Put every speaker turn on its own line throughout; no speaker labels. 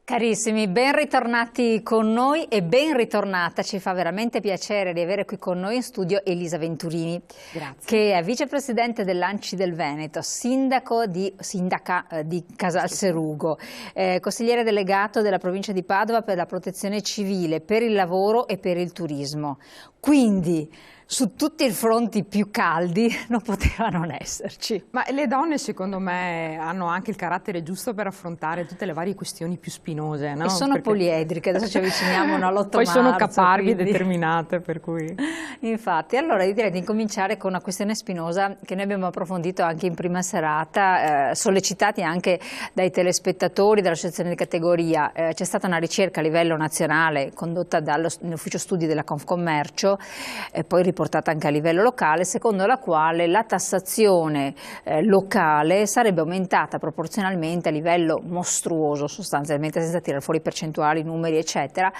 Carissimi, ben ritornati con noi e ben ritornata, ci fa veramente piacere di avere qui con noi in studio Elisa Venturini.
Grazie.
Che è vicepresidente dell'ANCI del Veneto, sindaca di Casalserugo, consigliere delegato della provincia di Padova per la protezione civile, per il lavoro e per il turismo. Quindi su tutti i fronti più caldi non poteva non esserci.
Ma le donne secondo me hanno anche il carattere giusto per affrontare tutte le varie questioni più spinose, no?
E sono poliedriche, adesso ci avviciniamo all'8 marzo.
Poi sono caparbi e
quindi
determinate, per cui...
Infatti, allora io direi di incominciare con una questione spinosa che noi abbiamo approfondito anche in prima serata, sollecitati anche dai telespettatori dell'associazione di categoria. C'è stata una ricerca a livello nazionale condotta dall'ufficio studi della Confcommercio, poi riportata anche a livello locale, secondo la quale la tassazione locale sarebbe aumentata proporzionalmente a livello mostruoso, sostanzialmente senza tirare fuori percentuali, numeri eccetera,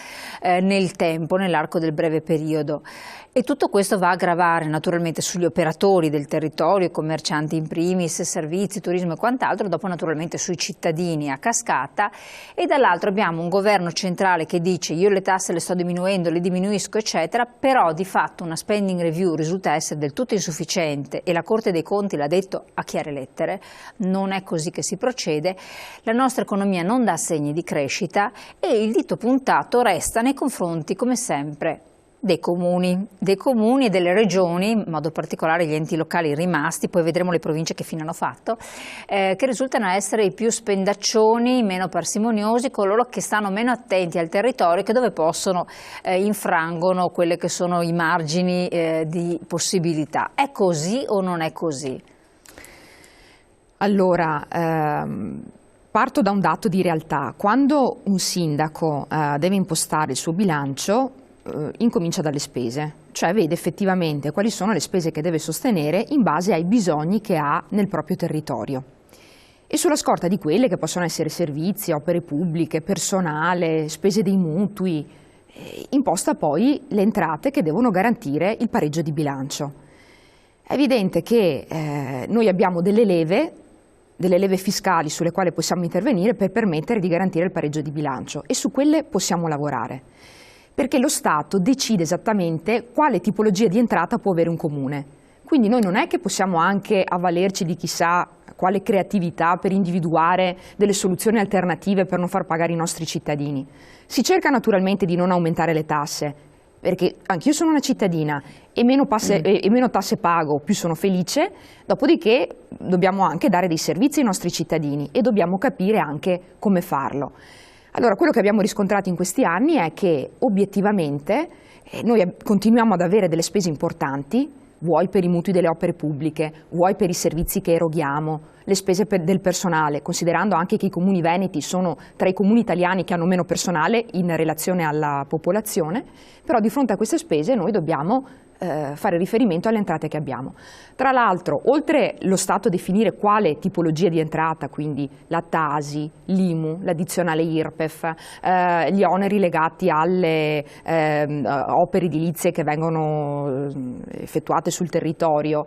nel tempo, nell'arco del breve periodo. E tutto questo va a gravare naturalmente sugli operatori del territorio, commercianti in primis, servizi, turismo e quant'altro, dopo naturalmente sui cittadini a cascata, e dall'altro abbiamo un governo centrale che dice io le tasse le sto diminuendo, le diminuisco eccetera, però di fatto una spending review risulta essere del tutto insufficiente e la Corte dei Conti l'ha detto a chiare lettere, non è così che si procede, la nostra economia non dà segni di crescita e il dito puntato resta nei confronti come sempre dei comuni e delle regioni, in modo particolare gli enti locali rimasti, poi vedremo le province che fine hanno fatto, che risultano essere i più spendaccioni, meno parsimoniosi, coloro che stanno meno attenti al territorio, che dove possono infrangono quelli che sono i margini di possibilità. È così o non è così?
Allora, parto da un dato di realtà. Quando un sindaco deve impostare il suo bilancio, incomincia dalle spese, cioè vede effettivamente quali sono le spese che deve sostenere in base ai bisogni che ha nel proprio territorio. E sulla scorta di quelle che possono essere servizi, opere pubbliche, personale, spese dei mutui, imposta poi le entrate che devono garantire il pareggio di bilancio. È evidente che noi abbiamo delle leve fiscali sulle quali possiamo intervenire per permettere di garantire il pareggio di bilancio e su quelle possiamo lavorare. Perché lo Stato decide esattamente quale tipologia di entrata può avere un comune. Quindi noi non è che possiamo anche avvalerci di chissà quale creatività per individuare delle soluzioni alternative per non far pagare i nostri cittadini. Si cerca naturalmente di non aumentare le tasse, perché anch'io sono una cittadina e meno tasse pago, più sono felice, dopodiché dobbiamo anche dare dei servizi ai nostri cittadini e dobbiamo capire anche come farlo. Allora, quello che abbiamo riscontrato in questi anni è che obiettivamente noi continuiamo ad avere delle spese importanti, vuoi per i mutui delle opere pubbliche, vuoi per i servizi che eroghiamo, le spese del personale, considerando anche che i comuni veneti sono tra i comuni italiani che hanno meno personale in relazione alla popolazione, però di fronte a queste spese noi dobbiamo fare riferimento alle entrate che abbiamo. Tra l'altro, oltre lo Stato a definire quale tipologia di entrata, quindi la TASI, l'IMU, l'addizionale IRPEF, gli oneri legati alle opere edilizie che vengono effettuate sul territorio,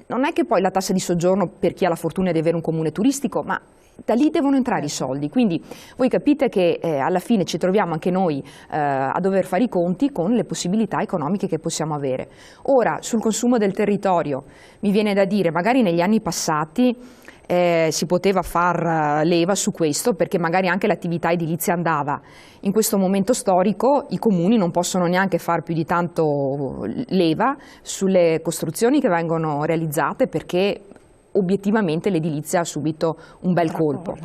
non è che poi la tassa di soggiorno per chi ha la fortuna di avere un comune turistico, ma da lì devono entrare i soldi, quindi voi capite che alla fine ci troviamo anche noi a dover fare i conti con le possibilità economiche che possiamo avere. Ora, sul consumo del territorio, mi viene da dire, magari negli anni passati si poteva far leva su questo perché magari anche l'attività edilizia andava. In questo momento storico i comuni non possono neanche far più di tanto leva sulle costruzioni che vengono realizzate perché obiettivamente l'edilizia ha subito un bel colpo.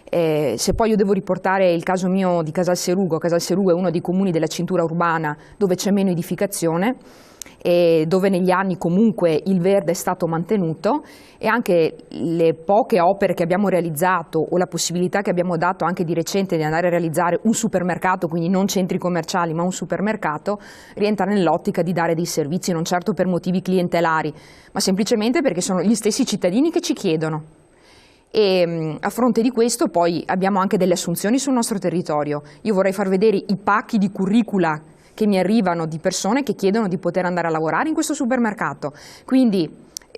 Se poi io devo riportare il caso mio di Casalserugo è uno dei comuni della cintura urbana dove c'è meno edificazione e dove negli anni comunque il verde è stato mantenuto e anche le poche opere che abbiamo realizzato o la possibilità che abbiamo dato anche di recente di andare a realizzare un supermercato, quindi non centri commerciali ma un supermercato, rientra nell'ottica di dare dei servizi non certo per motivi clientelari ma semplicemente perché sono gli stessi cittadini che ci chiedono. E a fronte di questo poi abbiamo anche delle assunzioni sul nostro territorio. Io vorrei far vedere i pacchi di curricula che mi arrivano di persone che chiedono di poter andare a lavorare in questo supermercato. Quindi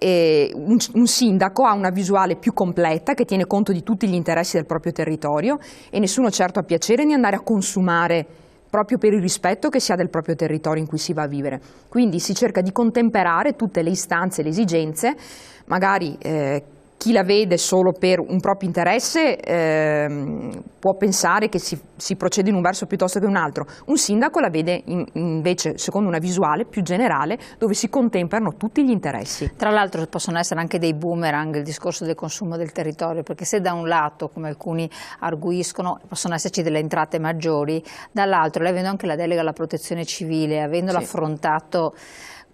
un sindaco ha una visuale più completa che tiene conto di tutti gli interessi del proprio territorio e nessuno certo ha piacere di andare a consumare proprio per il rispetto che si ha del proprio territorio in cui si va a vivere. Quindi si cerca di contemperare tutte le istanze e le esigenze, magari chi la vede solo per un proprio interesse può pensare che si procede in un verso piuttosto che in un altro. Un sindaco la vede invece secondo una visuale più generale dove si contemperano tutti gli interessi.
Tra l'altro possono essere anche dei boomerang il discorso del consumo del territorio, perché se da un lato, come alcuni arguiscono, possono esserci delle entrate maggiori, dall'altro lei avendo anche la delega alla protezione civile, avendola affrontato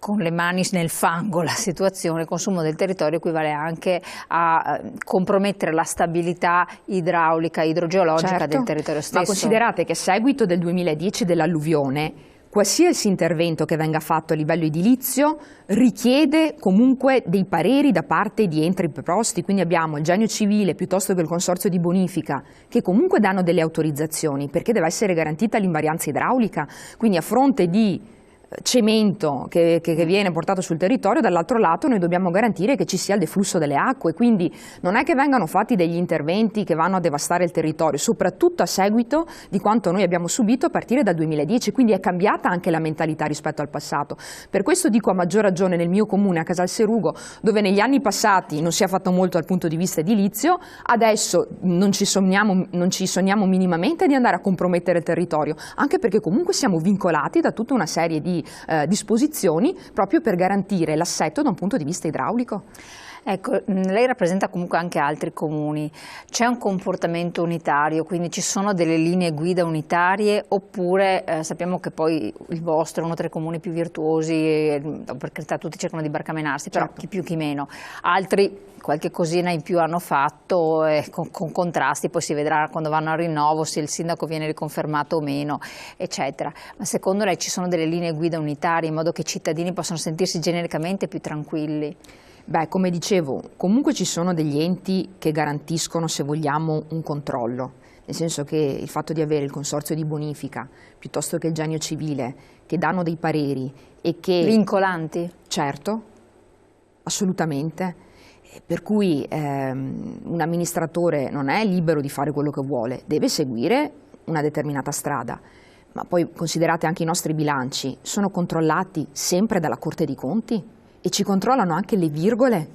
con le mani nel fango la situazione, il consumo del territorio equivale anche a compromettere la stabilità idraulica, idrogeologica del territorio stesso.
Ma considerate che a seguito del 2010 dell'alluvione, qualsiasi intervento che venga fatto a livello edilizio richiede comunque dei pareri da parte di enti preposti, quindi abbiamo il Genio Civile piuttosto che il Consorzio di Bonifica che comunque danno delle autorizzazioni perché deve essere garantita l'invarianza idraulica, quindi a fronte di cemento che viene portato sul territorio, dall'altro lato noi dobbiamo garantire che ci sia il deflusso delle acque, quindi non è che vengano fatti degli interventi che vanno a devastare il territorio, soprattutto a seguito di quanto noi abbiamo subito a partire dal 2010, quindi è cambiata anche la mentalità rispetto al passato. Per questo dico a maggior ragione nel mio comune, a Casalserugo, dove negli anni passati non si è fatto molto dal punto di vista edilizio, adesso non ci sogniamo minimamente di andare a compromettere il territorio, anche perché comunque siamo vincolati da tutta una serie di disposizioni proprio per garantire l'assetto da un punto di vista idraulico.
Ecco, lei rappresenta comunque anche altri comuni, c'è un comportamento unitario, quindi ci sono delle linee guida unitarie oppure sappiamo che poi il vostro è uno tra i comuni più virtuosi, per carità tutti cercano di barcamenarsi, però chi più chi meno, altri qualche cosina in più hanno fatto con contrasti, poi si vedrà quando vanno al rinnovo se il sindaco viene riconfermato o meno, eccetera. Ma secondo lei ci sono delle linee guida unitarie in modo che i cittadini possano sentirsi genericamente più tranquilli?
Beh, come dicevo, comunque ci sono degli enti che garantiscono, se vogliamo, un controllo, nel senso che il fatto di avere il Consorzio di Bonifica piuttosto che il Genio Civile che danno dei pareri e che...
Vincolanti?
Certo, assolutamente. Per cui un amministratore non è libero di fare quello che vuole, deve seguire una determinata strada, ma poi considerate anche i nostri bilanci, sono controllati sempre dalla Corte dei Conti e ci controllano anche le virgole,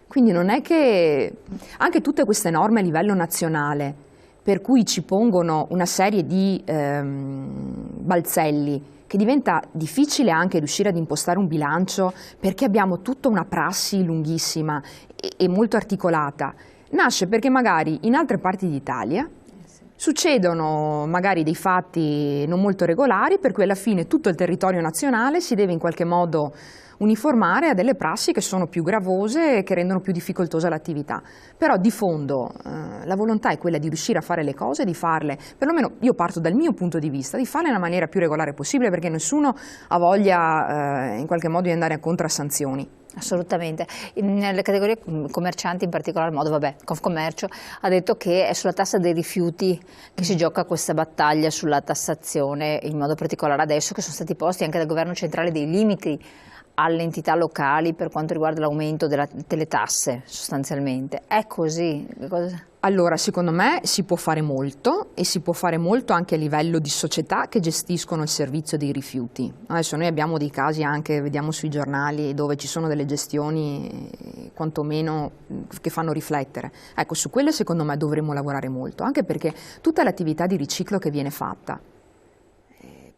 quindi non è che anche tutte queste norme a livello nazionale per cui ci pongono una serie di balzelli che diventa difficile anche riuscire ad impostare un bilancio perché abbiamo tutta una prassi lunghissima e molto articolata. Nasce perché magari in altre parti d'Italia succedono magari dei fatti non molto regolari per cui alla fine tutto il territorio nazionale si deve in qualche modo uniformare a delle prassi che sono più gravose e che rendono più difficoltosa l'attività. Però di fondo la volontà è quella di riuscire a fare le cose, di farle, perlomeno io parto dal mio punto di vista, di farle nella maniera più regolare possibile perché nessuno ha voglia in qualche modo di andare incontro a sanzioni.
Assolutamente. Nelle categorie commercianti in particolar modo, vabbè, Confcommercio ha detto che è sulla tassa dei rifiuti che si gioca questa battaglia sulla tassazione, in modo particolare adesso che sono stati posti anche dal governo centrale dei limiti alle entità locali per quanto riguarda l'aumento delle tasse sostanzialmente. È così?
Allora, secondo me si può fare molto e si può fare molto anche a livello di società che gestiscono il servizio dei rifiuti. Adesso noi abbiamo dei casi anche, vediamo sui giornali, dove ci sono delle gestioni quantomeno che fanno riflettere. Ecco, su quelle secondo me dovremmo lavorare molto, anche perché tutta l'attività di riciclo che viene fatta,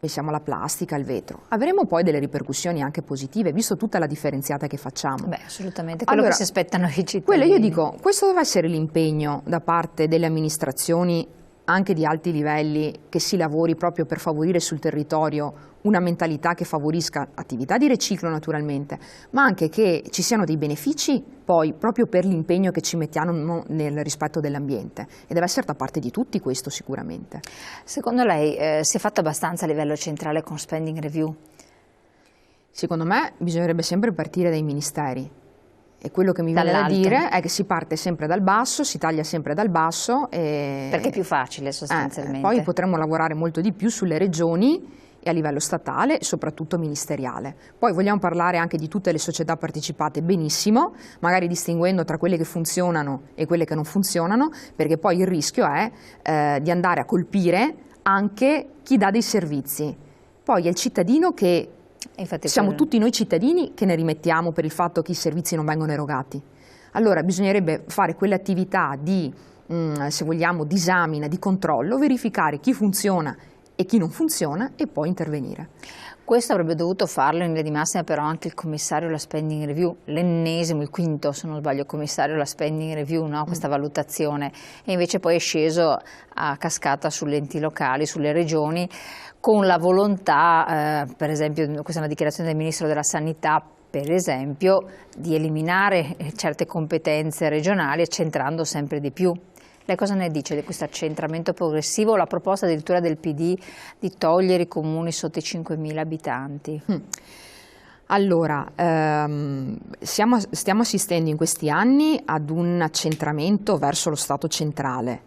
pensiamo alla plastica, al vetro, avremo poi delle ripercussioni anche positive, visto tutta la differenziata che facciamo.
Beh, assolutamente, quello che si aspettano i cittadini.
Quello io dico, questo deve essere l'impegno da parte delle amministrazioni, anche di alti livelli, che si lavori proprio per favorire sul territorio una mentalità che favorisca attività di riciclo naturalmente, ma anche che ci siano dei benefici poi proprio per l'impegno che ci mettiamo nel rispetto dell'ambiente e deve essere da parte di tutti questo sicuramente.
Secondo lei si è fatto abbastanza a livello centrale con spending review?
Secondo me bisognerebbe sempre partire dai ministeri. E quello che mi viene da dire è che si parte sempre dal basso, si taglia sempre dal basso.
Perché è più facile sostanzialmente.
Poi potremmo lavorare molto di più sulle regioni e a livello statale e soprattutto ministeriale. Poi vogliamo parlare anche di tutte le società partecipate, benissimo, magari distinguendo tra quelle che funzionano e quelle che non funzionano, perché poi il rischio è di andare a colpire anche chi dà dei servizi. Poi è il cittadino che, siamo tutti noi cittadini che ne rimettiamo per il fatto che i servizi non vengono erogati. Allora bisognerebbe fare quelle attività di, se vogliamo, disamina, di controllo, verificare chi funziona e chi non funziona e poi intervenire.
Questo avrebbe dovuto farlo in linea di massima però anche il commissario alla spending review, l'ennesimo, il quinto se non sbaglio commissario alla spending review, no? Questa valutazione, e invece poi è sceso a cascata sulle enti locali, sulle regioni, con la volontà, per esempio questa è una dichiarazione del Ministro della Sanità, per esempio, di eliminare certe competenze regionali accentrando sempre di più. Lei cosa ne dice di questo accentramento progressivo, la proposta addirittura del PD di togliere i comuni sotto i 5.000 abitanti?
Allora, stiamo assistendo in questi anni ad un accentramento verso lo Stato centrale.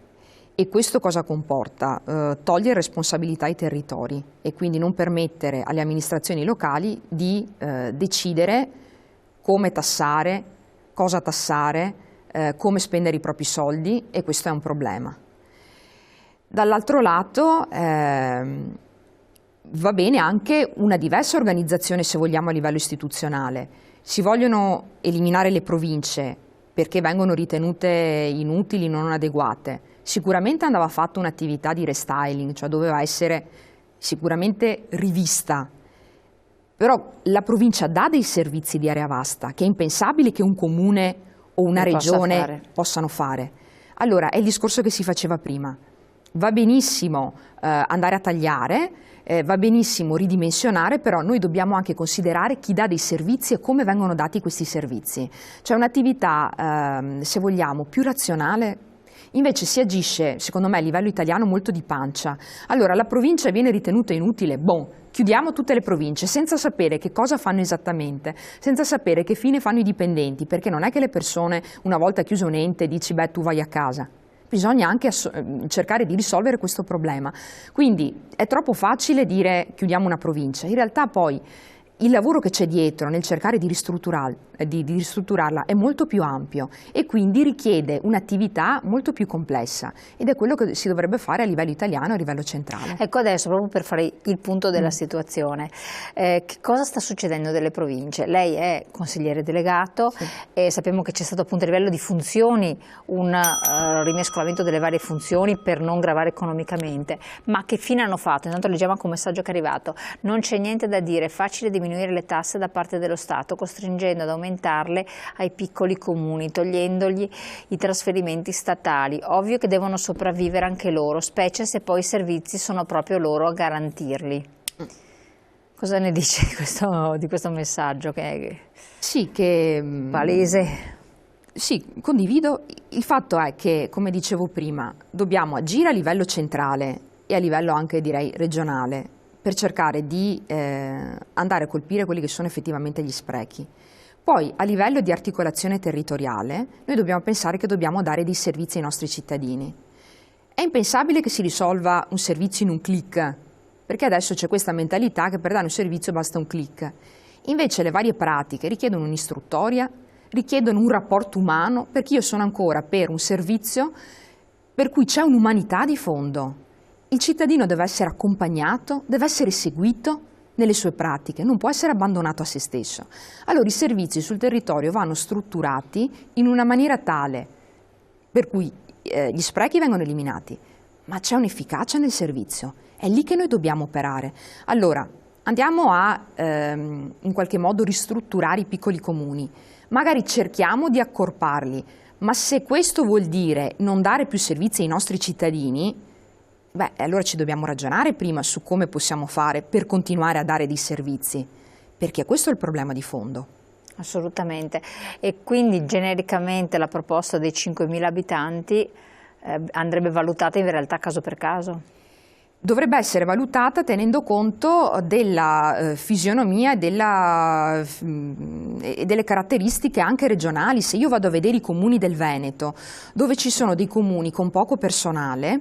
E questo cosa comporta? Togliere responsabilità ai territori e quindi non permettere alle amministrazioni locali di decidere come tassare, cosa tassare, come spendere i propri soldi, e questo è un problema. Dall'altro lato va bene anche una diversa organizzazione, se vogliamo, a livello istituzionale. Si vogliono eliminare le province perché vengono ritenute inutili, non adeguate. Sicuramente andava fatta un'attività di restyling, cioè doveva essere sicuramente rivista, però la provincia dà dei servizi di area vasta che è impensabile che un comune o una regione possano fare. Allora è il discorso che si faceva prima: va benissimo andare a tagliare, va benissimo ridimensionare, però noi dobbiamo anche considerare chi dà dei servizi e come vengono dati questi servizi. Cioè un'attività, se vogliamo, più razionale. Invece si agisce, secondo me, a livello italiano molto di pancia. Allora la provincia viene ritenuta inutile, chiudiamo tutte le province senza sapere che cosa fanno esattamente, senza sapere che fine fanno i dipendenti, perché non è che le persone, una volta chiuso un ente, dici beh tu vai a casa. Bisogna anche cercare di risolvere questo problema. Quindi è troppo facile dire chiudiamo una provincia, in realtà poi il lavoro che c'è dietro nel cercare di ristrutturarla è molto più ampio e quindi richiede un'attività molto più complessa, ed è quello che si dovrebbe fare a livello italiano, a livello centrale.
Ecco, adesso proprio per fare il punto della situazione, che cosa sta succedendo delle province? Lei è consigliere delegato, sì, e sappiamo che c'è stato appunto a livello di funzioni un rimescolamento delle varie funzioni per non gravare economicamente, ma che fine hanno fatto? Intanto leggiamo anche un messaggio che è arrivato: non c'è niente da dire, è facile diminuire le tasse da parte dello Stato, costringendo ad aumentarle ai piccoli comuni, togliendogli i trasferimenti statali. Ovvio che devono sopravvivere anche loro, specie se poi i servizi sono proprio loro a garantirli. Cosa ne dice di questo messaggio che è palese?
Sì, condivido. Il fatto è che, come dicevo prima, dobbiamo agire a livello centrale e a livello anche, direi, regionale, per cercare di andare a colpire quelli che sono effettivamente gli sprechi. Poi a livello di articolazione territoriale noi dobbiamo pensare che dobbiamo dare dei servizi ai nostri cittadini. È impensabile che si risolva un servizio in un click, perché adesso c'è questa mentalità che per dare un servizio basta un click. Invece le varie pratiche richiedono un'istruttoria, richiedono un rapporto umano, perché io sono ancora per un servizio per cui c'è un'umanità di fondo. Il cittadino deve essere accompagnato, deve essere seguito nelle sue pratiche, non può essere abbandonato a se stesso. Allora i servizi sul territorio vanno strutturati in una maniera tale per cui gli sprechi vengono eliminati, ma c'è un'efficacia nel servizio, è lì che noi dobbiamo operare. Allora andiamo a in qualche modo ristrutturare i piccoli comuni, magari cerchiamo di accorparli, ma se questo vuol dire non dare più servizi ai nostri cittadini, allora ci dobbiamo ragionare prima su come possiamo fare per continuare a dare dei servizi, perché questo è il problema di fondo.
Assolutamente. E quindi genericamente la proposta dei 5.000 abitanti andrebbe valutata in realtà caso per caso?
dovrebbe essere valutata tenendo conto della fisionomia e delle caratteristiche anche regionali. Se io vado a vedere i comuni del Veneto, dove ci sono dei comuni con poco personale,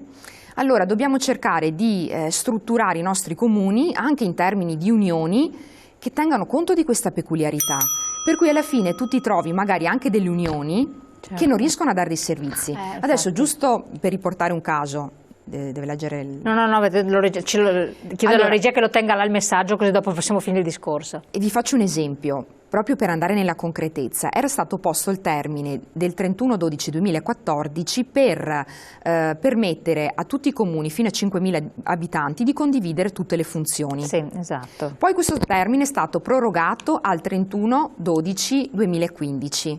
allora dobbiamo cercare di strutturare i nostri comuni anche in termini di unioni che tengano conto di questa peculiarità, per cui alla fine tu ti trovi magari anche delle unioni che non riescono a dare dei servizi. Adesso, giusto per riportare un caso, deve leggere il...
No, chiedo alla regia che lo tenga là il messaggio, così dopo possiamo finire il discorso.
E vi faccio un esempio, proprio per andare nella concretezza. Era stato posto il termine del 31/12/2014 per permettere a tutti i comuni fino a 5.000 abitanti di condividere tutte le funzioni.
Sì, esatto.
Poi questo termine è stato prorogato al 31/12/2015.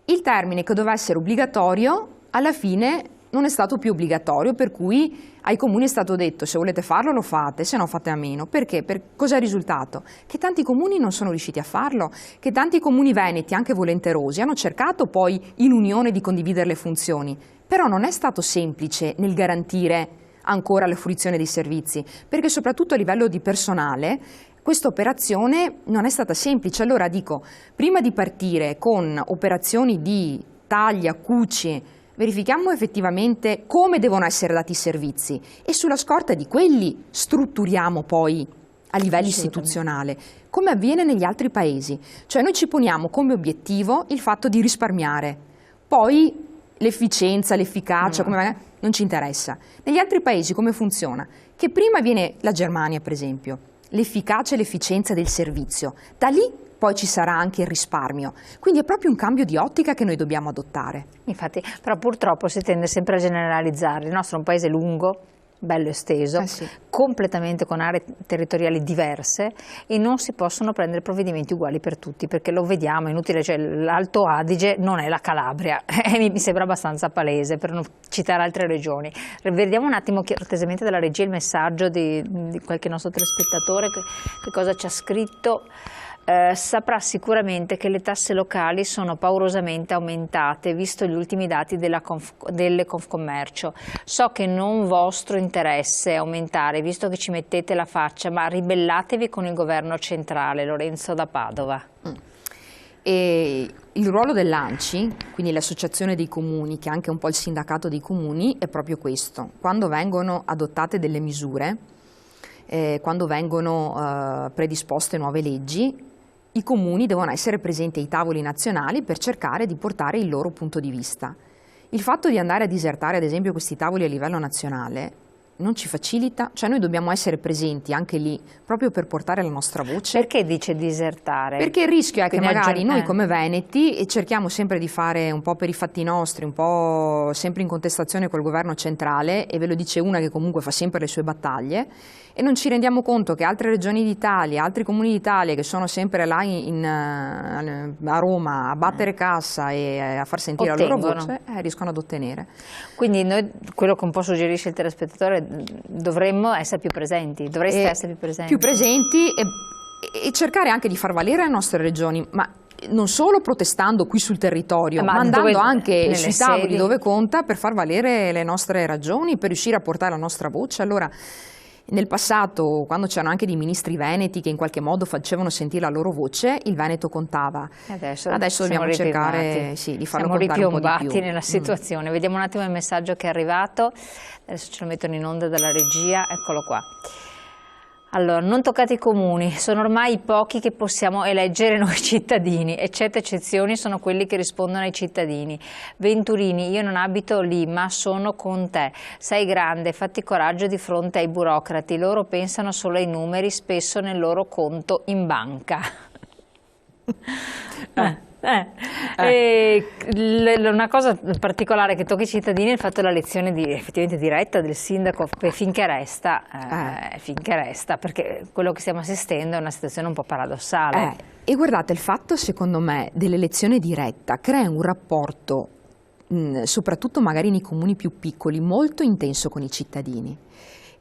Il termine che doveva essere obbligatorio alla fine non è stato più obbligatorio, per cui ai comuni è stato detto: se volete farlo lo fate, se no fate a meno. Perché? Cos'è il risultato? Che tanti comuni non sono riusciti a farlo, che tanti comuni veneti, anche volenterosi, hanno cercato poi in unione di condividere le funzioni, però non è stato semplice nel garantire ancora la fruizione dei servizi, perché soprattutto a livello di personale questa operazione non è stata semplice. Allora dico, prima di partire con operazioni di taglia, cuci, verifichiamo effettivamente come devono essere dati i servizi e sulla scorta di quelli strutturiamo poi a livello istituzionale, come avviene negli altri paesi. Cioè noi ci poniamo come obiettivo il fatto di risparmiare, poi l'efficienza, l'efficacia, non ci interessa. Negli altri paesi come funziona? Che prima viene la Germania, per esempio, l'efficacia e l'efficienza del servizio, da lì poi ci sarà anche il risparmio. Quindi è proprio un cambio di ottica che noi dobbiamo adottare.
Infatti, però purtroppo si tende sempre a generalizzare. Il nostro è un paese lungo, bello esteso,
Sì.
completamente con aree territoriali diverse, e non si possono prendere provvedimenti uguali per tutti, perché lo vediamo, è inutile, cioè l'Alto Adige non è la Calabria, mi sembra abbastanza palese, per non citare altre regioni. Vediamo un attimo cortesemente dalla regia il messaggio di qualche nostro telespettatore, che cosa ci ha scritto. Saprà sicuramente che le tasse locali sono paurosamente aumentate, visto gli ultimi dati delle Confcommercio. So che non vostro interesse è aumentare, visto che ci mettete la faccia, ma ribellatevi con il governo centrale. Lorenzo da Padova.
E il ruolo dell'ANCI, quindi l'associazione dei comuni, che è anche un po' il sindacato dei comuni, è proprio questo. Quando vengono adottate delle misure, quando vengono predisposte nuove leggi, i comuni devono essere presenti ai tavoli nazionali per cercare di portare il loro punto di vista. Il fatto di andare a disertare, ad esempio, questi tavoli a livello nazionale non ci facilita, cioè noi dobbiamo essere presenti anche lì proprio per portare la nostra voce.
Perché dice disertare?
Perché il rischio è che
Quindi
magari noi come veneti cerchiamo sempre di fare un po' per i fatti nostri, un po' sempre in contestazione col governo centrale, e ve lo dice una che comunque fa sempre le sue battaglie, e non ci rendiamo conto che altre regioni d'Italia, altri comuni d'Italia che sono sempre là a Roma a battere cassa e a far sentire la loro voce, riescono ad ottenere.
Quindi noi, quello che un po' suggerisce il telespettatore, dovremmo essere più presenti, dovreste essere più presenti.
Più presenti e cercare anche di far valere le nostre regioni, ma non solo protestando qui sul territorio, ma andando anche sui tavoli dove conta per far valere le nostre ragioni, per riuscire a portare la nostra voce. Allora, nel passato, quando c'erano anche dei ministri veneti che in qualche modo facevano sentire la loro voce, il Veneto contava. Adesso dobbiamo cercare di farlo contare un po' di più.
Siamo ripiomati nella situazione. Vediamo un attimo il messaggio che è arrivato. Adesso ce lo mettono in onda dalla regia, eccolo qua. Allora, non toccate i comuni, sono ormai i pochi che possiamo eleggere noi cittadini, e certe eccezioni sono quelli che rispondono ai cittadini. Venturini, io non abito lì, ma sono con te. Sei grande, fatti coraggio di fronte ai burocrati, loro pensano solo ai numeri, spesso nel loro conto in banca. Una cosa particolare che tocca i cittadini è il fatto della lezione effettivamente diretta del sindaco finché resta, perché quello che stiamo assistendo è una situazione un po' paradossale.
E guardate, il fatto secondo me dell'elezione diretta crea un rapporto, soprattutto magari nei comuni più piccoli, molto intenso con i cittadini.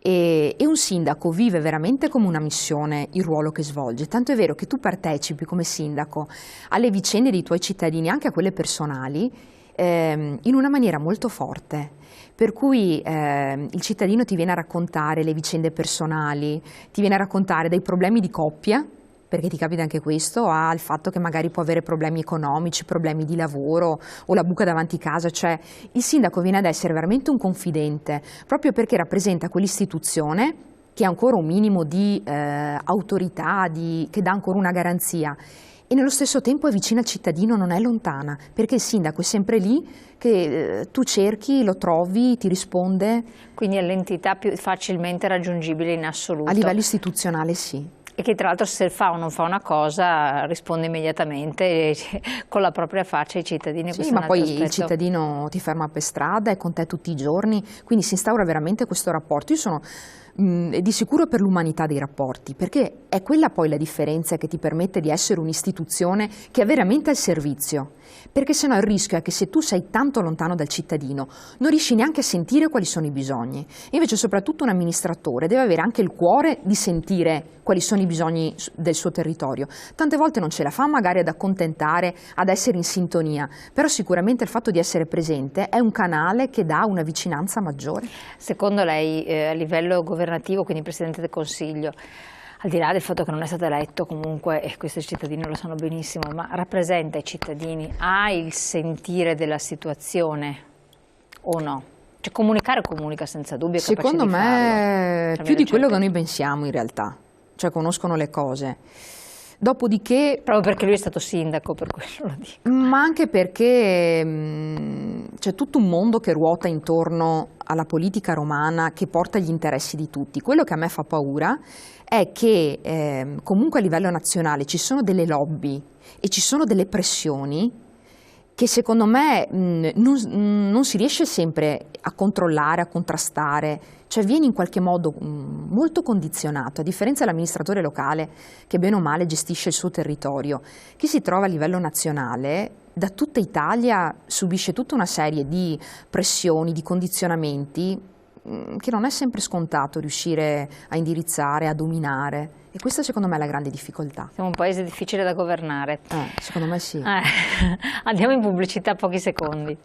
E un sindaco vive veramente come una missione il ruolo che svolge, tanto è vero che tu partecipi come sindaco alle vicende dei tuoi cittadini, anche a quelle personali, in una maniera molto forte, per cui il cittadino ti viene a raccontare le vicende personali, ti viene a raccontare dei problemi di coppia, perché ti capita anche questo, al fatto che magari può avere problemi economici, problemi di lavoro o la buca davanti casa, cioè il sindaco viene ad essere veramente un confidente, proprio perché rappresenta quell'istituzione che ha ancora un minimo di autorità, che dà ancora una garanzia. E nello stesso tempo è vicina al cittadino, non è lontana, perché il sindaco è sempre lì, che tu cerchi, lo trovi, ti risponde.
Quindi è l'entità più facilmente raggiungibile in assoluto.
A livello istituzionale sì.
E che tra l'altro se fa o non fa una cosa risponde immediatamente con la propria faccia ai cittadini.
Sì, ma poi il cittadino ti ferma per strada, è con te tutti i giorni, quindi si instaura veramente questo rapporto. Io sono di sicuro per l'umanità dei rapporti, perché è quella poi la differenza che ti permette di essere un'istituzione che è veramente al servizio, perché sennò il rischio è che se tu sei tanto lontano dal cittadino non riesci neanche a sentire quali sono i bisogni. E invece soprattutto un amministratore deve avere anche il cuore di sentire quali sono i bisogni del suo territorio. Tante volte non ce la fa magari ad accontentare, ad essere in sintonia, però sicuramente il fatto di essere presente è un canale che dà una vicinanza maggiore.
Secondo lei a livello governativo, quindi Presidente del Consiglio, al di là del fatto che non è stato eletto comunque, e questo i cittadini lo sanno benissimo, ma rappresenta i cittadini, ha il sentire della situazione o no? Cioè comunicare comunica senza dubbio, è capace
secondo
di
me
farlo,
più di quello che noi pensiamo in realtà, cioè conoscono le cose. Dopodiché,
proprio perché lui è stato sindaco, per quello lo dico.
ma anche perché c'è tutto un mondo che ruota intorno alla politica romana che porta gli interessi di tutti. Quello che a me fa paura è che comunque a livello nazionale ci sono delle lobby e ci sono delle pressioni che secondo me non si riesce sempre a controllare, a contrastare, cioè viene in qualche modo molto condizionato, a differenza dell'amministratore locale che bene o male gestisce il suo territorio. Chi si trova a livello nazionale da tutta Italia subisce tutta una serie di pressioni, di condizionamenti che non è sempre scontato riuscire a indirizzare, a dominare. E questa secondo me è la grande difficoltà.
Siamo un paese difficile da governare.
Secondo me sì.
Andiamo in pubblicità, pochi secondi.